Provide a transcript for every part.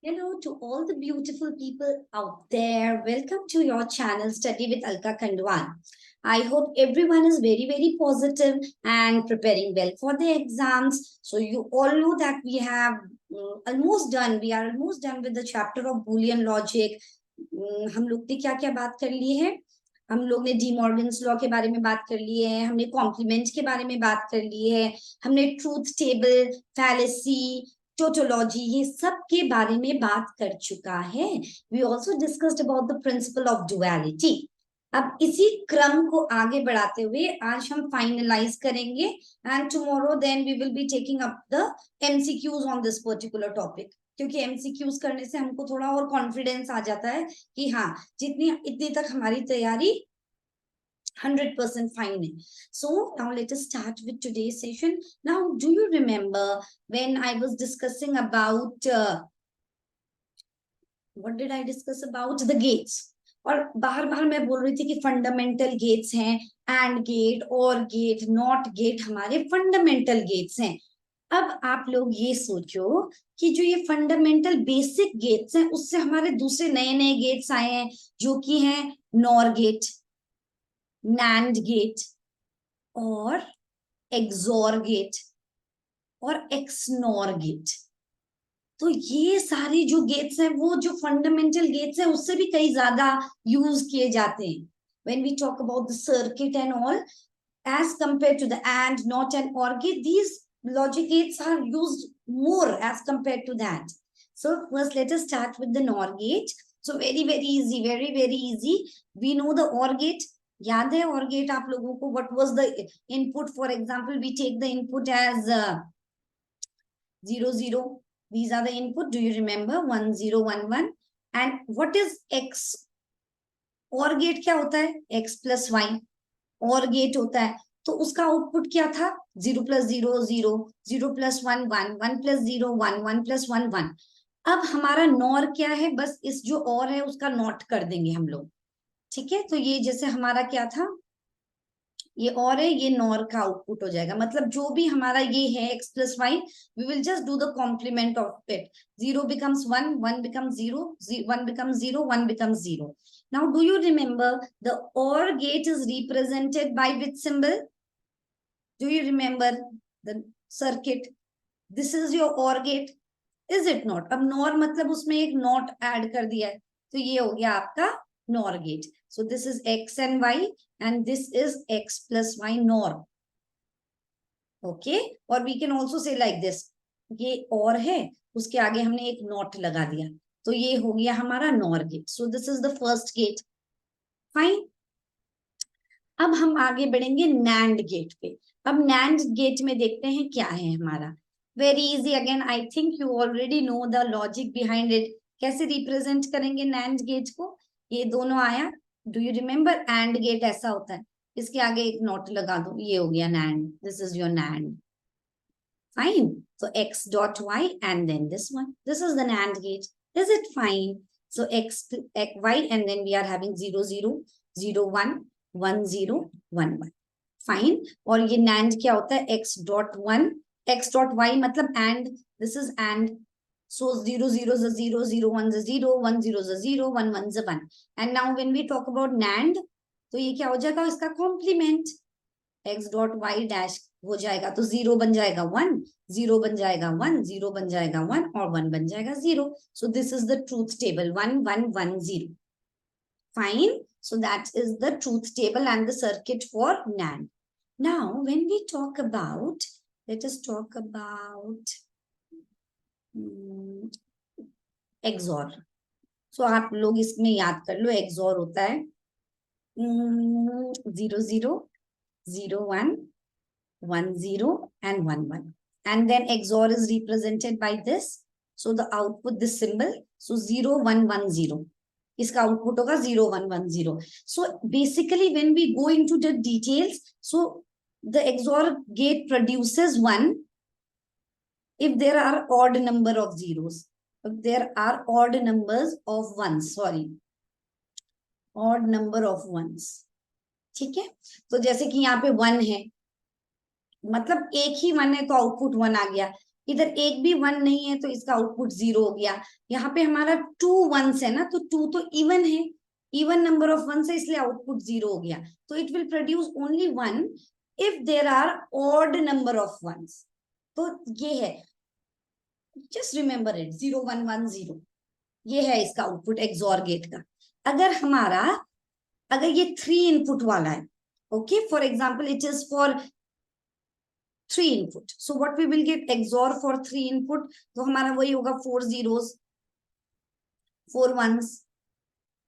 Hello to all the beautiful people out there. Welcome to your channel Study with Alka Kandwan. I hope everyone is very, very positive and preparing well for the exams. So you all know that we have almost done. We are almost done with the chapter of Boolean logic. हम लोग ने क्या क्या बात कर ली है? हम लोग ने डी मॉर्गन्स लॉ के बारे में बात कर ली है, हमने कॉम्प्लीमेंट के बारे में बात कर ली है, हमने ट्रूथ टेबल, फैलेसी, टोटोलॉजी, ये सब के बारे में बात कर चुका है. We also discussed about the principle of duality. अब इसी क्रम को आगे बढ़ाते हुए आज हम फाइनलाइज करेंगे and tomorrow then we will be taking up the MCQs on this particular topic. क्योंकि एमसीक्यूज करने से हमको थोड़ा और कॉन्फिडेंस आ जाता है कि हाँ, जितनी इतनी तक हमारी तैयारी 100% fine. So now let us start with today's session. Now, do you remember when I was discussing about what did I discuss about the gates? और बाहर बाहर मैं बोल रही थी कि फंडामेंटल गेट्स हैं, एंड गेट, और गेट, नॉट गेट हमारे फंडामेंटल गेट्स हैं. अब आप लोग ये सोचो कि जो ये फंडामेंटल बेसिक गेट्स हैं उससे हमारे दूसरे नए नए गेट्स आए हैं जो कि हैं नॉर गेट, नैंड गेट और एक्सोर गेट और एक्सनोर गेट. तो ये सारे जो गेट्स हैं वो जो फंडामेंटल गेट्स हैं उससे भी कई ज्यादा यूज किए जाते हैं. When we talk about the circuit and all, as compared to the and, not, and or gate, these logic gates are used more as compared to that. So first let us start with the NOR gate. So very very easy, very very easy. We know the OR gate. याद है OR gate आप लोगों को? What was the input? For example, we take the input as 0 0. These are the input. Do you remember? 1 0 1 1. And what is X? OR gate क्या होता है? X plus Y. और gate होता है तो उसका आउटपुट क्या था? 0 + 0 0, 0 + 1 1, 1 + 0 1, 1 + 1 1. अब हमारा नॉर क्या है? बस इस जो और है उसका नॉट कर देंगे हम लोग. ठीक है, तो ये जैसे हमारा क्या था, ये और है, ये नॉर का आउटपुट हो जाएगा. मतलब जो भी हमारा ये है x + y, we will just do the complement of it. 0 becomes 1, 1 becomes 0, 1 becomes 0, 1 becomes 0. Now do you remember the OR gate is represented by which symbol? Do you remember the circuit? This is your OR gate, is it not? अब NOR मतलब उसमें एक not add कर दिया है तो ये हो गया आपका NOR gate. So this is x and y and this is x plus y NOR. Okay, और we can also say like this, ये और है उसके आगे हमने एक नॉट लगा दिया तो ये हो गया हमारा NOR gate. So this is the first gate. Fine. अब हम आगे बढ़ेंगे NAND गेट पे. अब NAND गेट में देखते हैं क्या है हमारा. Very easy again, I think you already know the logic behind it. कैसे रिप्रेजेंट करेंगे NAND गेट को? ये दोनों आया, do you remember? AND gate ऐसा होता है, इसके आगे एक नॉट लगा दो, ये हो गया NAND. This is your NAND. Fine. So x dot y and then this one. This is the NAND gate. Is it fine? So x y and then we are having 0 0 0 1 1 0 1 1. Fine. और ये NAND क्या होता है? x dot 1 x dot y मतलब and. This is and. So 0 0 is a 0, 0 1 is a 0, 1 0 is a 0, 1 1 is a 1. And now when we talk about NAND, तो ये क्या हो जाएगा? इसका complement x dot y dash हो जाएगा तो 0 बन जाएगा 1, 0 बन जाएगा 1, 0 बन जाएगा 1 और 1 बन जाएगा 0. So this is the truth table 1 1 1 0. Fine. So that is the truth table and the circuit for NAND. Now when we talk about, let us talk about XOR. So आप लोग इसमें याद कर लो, XOR होता है 0 0 0 1 1 0 and 1 1. And then XOR is represented by this. So the output, this symbol. So 0 1 1 0. इसका output होगा 0 1 1 0. So basically when we go into the details, so the XOR gate produces 1 if there are odd number of zeros. If there are odd numbers of ones, sorry, odd number of ones. ठीक है, तो जैसे कि यहाँ पे 1 है, मतलब एक ही 1 है तो आउटपुट 1 आ गया. इधर एक भी 1 नहीं है तो इसका आउटपुट 0 हो गया। यहाँ पे हमारा 2 1s है ना, तो 2 तो इवन है, इवन नंबर ऑफ 1s है, इसलिए आउटपुट 0 हो गया। तो it will produce only 1 if there are odd number of 1s। तो ये है, जस्ट रिमेंबर इट, 0 1 1 0, ये है इसका आउटपुट एक्सॉर गेट का। अगर हमारा, अगर ये 3 इनपुट वाला है, okay, for example it is for 3 input, so what we will get XOR for 3 input, तो हमारा वही होगा 4 zeros 4 1s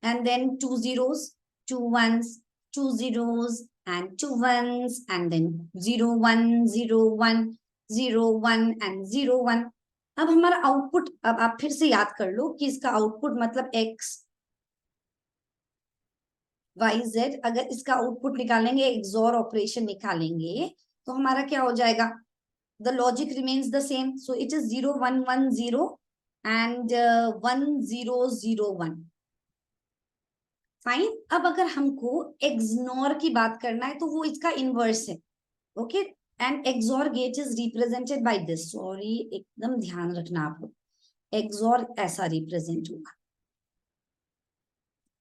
and then 2 zeros 2 1s 2 zeros and 2 1s and then 0 1 0 1 0 1 and 0 1। अब हमारा आउटपुट, अब आप फिर से याद कर लो कि इसका आउटपुट मतलब x y z, अगर इसका आउटपुट निकालेंगे, एक्सॉर ऑपरेशन निकालेंगे, तो हमारा क्या हो जाएगा, the logic remains the same, so it is 0 1 1 0 and 1 0 0 1। Fine. अब अगर हमको एक्सनॉर की बात करना है तो वो इसका इनवर्स है, okay, and XOR gate is represented by this, sorry एकदम ध्यान रखना आप लोग, एक्सॉर ऐसा रिप्रेजेंट होगा,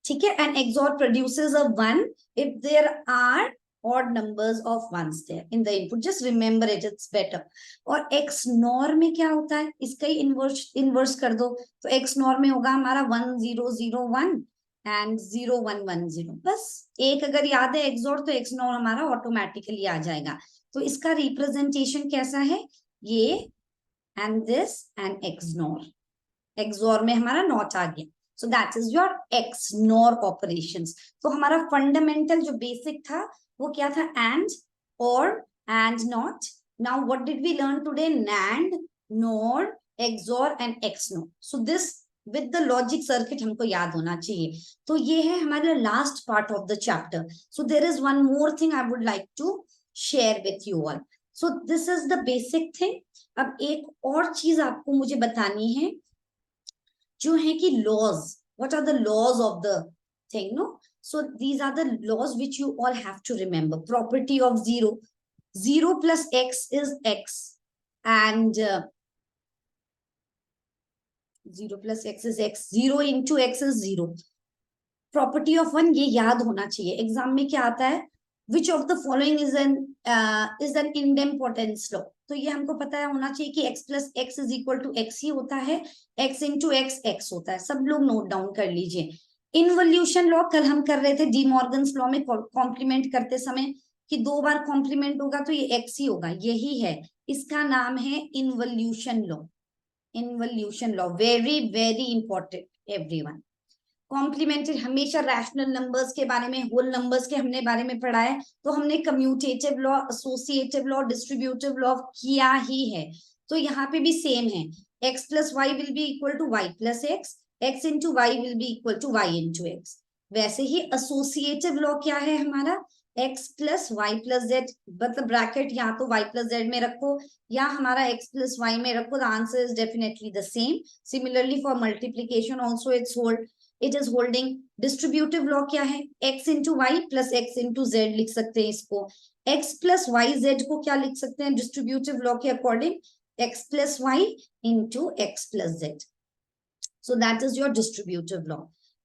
ठीक है, and XOR produces a 1 if there are odd numbers of ones there in the input, just remember it, it's better। और XNOR में क्या होता है, इसका ही इनवर्स कर दो, तो XNOR में होगा हमारा 1 0 0 1 एंड 0 1 1 0, बस एक अगर याद है एक्सॉर तो XNOR हमारा ऑटोमेटिकली आ जाएगा। तो इसका रिप्रेजेंटेशन कैसा है, ये and this and XNOR, XOR में हमारा नॉट आ गया, सो that is your XNOR operations. तो हमारा फंडामेंटल जो बेसिक था वो क्या था, एंड, और, and not. Now what did we learn today, NAND, NOR, XOR and XNOR। So this with the logic circuit हमको याद होना चाहिए। तो ये है हमारा last part of the chapter. So there is one more thing I would like to share with you all. So this is the basic thing. अब एक और चीज आपको मुझे बतानी है, जो है कि laws, what are the laws of the thing, no? So these are the laws which you all have to remember. Property of 0, 0 plus x is x, and 0 plus x is x, 0 into x is 0। Property of 1 ये याद होना चाहिए, exam में क्या आता है, which of the following is an idempotence law, तो ये हमको पता होना चाहिए कि x plus x is equal to x ही होता है, x इंटू एक्स एक्स होता है, सब लोग नोट डाउन कर लीजिए। इनवल्यूशन लॉ कल हम कर रहे थे डी मॉर्गन्स लॉ में, कॉम्प्लीमेंट करते समय कि 2 बार कॉम्प्लीमेंट होगा तो ये x ही होगा, यही है, इसका नाम है involution law. Involution law very very important everyone. Complementary हमेशा रैशनल नंबर्स के बारे में, होल नंबर्स के हमने बारे में पढ़ा है, तो हमने commutative law, associative law, distributive law किया ही है। तो यहाँ पे भी सेम है, x plus y will be equal to y plus x, x into y will be equal to y into x. वैसे ही एसोसिएटिव लॉ क्या है हमारा, x plus y plus z, मतलब ब्रैकेट या तो y प्लस जेड में रखो या हमारा x प्लस वाई में रखो, the answer is definitely the same. Similarly for multiplication also it's hold, it is holding. Distributive law क्या है, x into y plus x into z लिख सकते हैं इसको, x प्लस वाई जेड को क्या लिख सकते हैं डिस्ट्रीब्यूटिव लॉ के according, x plus y into x plus z. So that is your distributive law.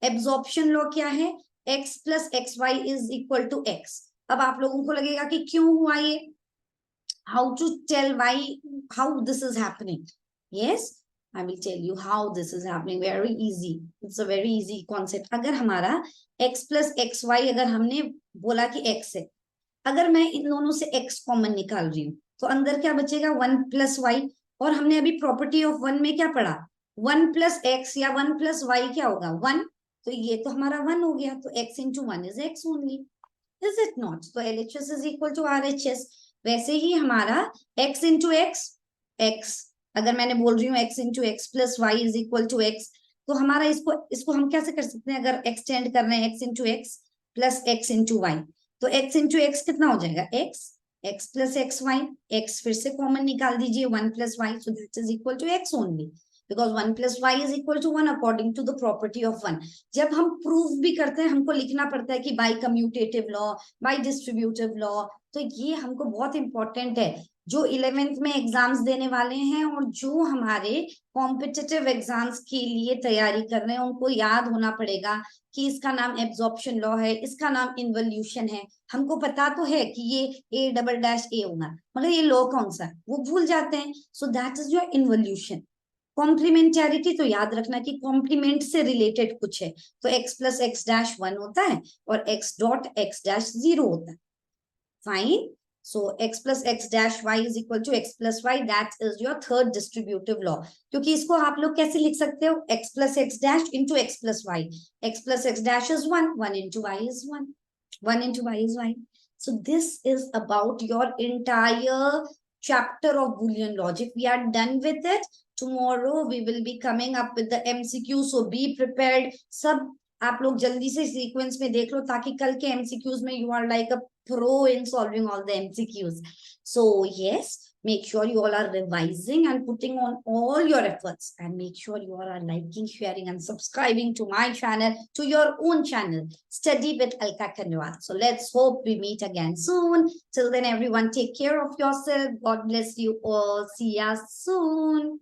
Absorption law क्या है, x plus x y is equal to x. अब आप लोगों को लगेगा कि क्यों हुआ ये, how to tell why, how this is happening, yes I will tell you how this is happening, very easy, it's a very easy concept। अगर हमारा x plus xy, अगर हमने बोला कि x है, अगर मैं इन दोनों से x कॉमन निकाल रही हूँ तो अंदर क्या बचेगा 1 plus y, और हमने अभी प्रॉपर्टी ऑफ 1 में क्या पढ़ा, 1 plus x या 1 plus y क्या होगा 1, तो ये तो हमारा 1 हो गया, तो x into 1 is x only, is it not? तो LHS is equal to RHS। वैसे ही हमारा x into x, x अगर मैंने बोल रही हूँ x into x plus y is equal to x, तो हमारा इसको हम कैसे कर सकते हैं, अगर एक्सटेंड कर रहे हैं x into x plus x into y, तो x इंटू एक्स कितना हो जाएगा x plus x y, x फिर से कॉमन निकाल दीजिए 1 plus y, so that is equal to x only, because 1 plus y is equal to 1 according to the property of 1। जब हम प्रूफ भी करते हैं हमको लिखना पड़ता है कि by commutative law, by distributive law, तो ये हमको बहुत इंपॉर्टेंट है। जो 11th में एग्जाम्स देने वाले हैं और जो हमारे कॉम्पिटिटिव एग्जाम्स के लिए तैयारी कर रहे हैं, उनको याद होना पड़ेगा कि इसका नाम एब्जॉर्प्शन लॉ है, इसका नाम इन्वोल्यूशन है। हमको पता तो है कि ये ए डबल डैश ए होगा, मगर ये लॉ कौन सा है वो भूल जाते हैं। So that is your involution. Complementarity तो याद रखना कि कॉम्प्लीमेंट से रिलेटेड कुछ है, तो x प्लस एक्स डैश 1 होता है और x डॉट एक्स डैश 0 होता है। Fine. So x plus x dash y is equal to x plus y. That is your third distributive law. क्योंकि इसको आप लोग कैसे लिख सकते हो, x plus x dash into x plus y. x plus x dash is 1. 1 into y is 1. 1 into y is y. So this is about your entire chapter of Boolean logic. We are done with it. Tomorrow we will be coming up with the MCQ. So be prepared. सब आप लोग जल्दी से sequence में देख लो ताकि कल के MCQs में you are like a pro in solving all the MCQs. So yes, make sure you all are revising and putting on all your efforts, and make sure you all are liking, sharing and subscribing to my channel, to your own channel, Study with Alka Kanwal. So let's hope we meet again soon. Till then, everyone, take care of yourself. God bless you all. See ya soon.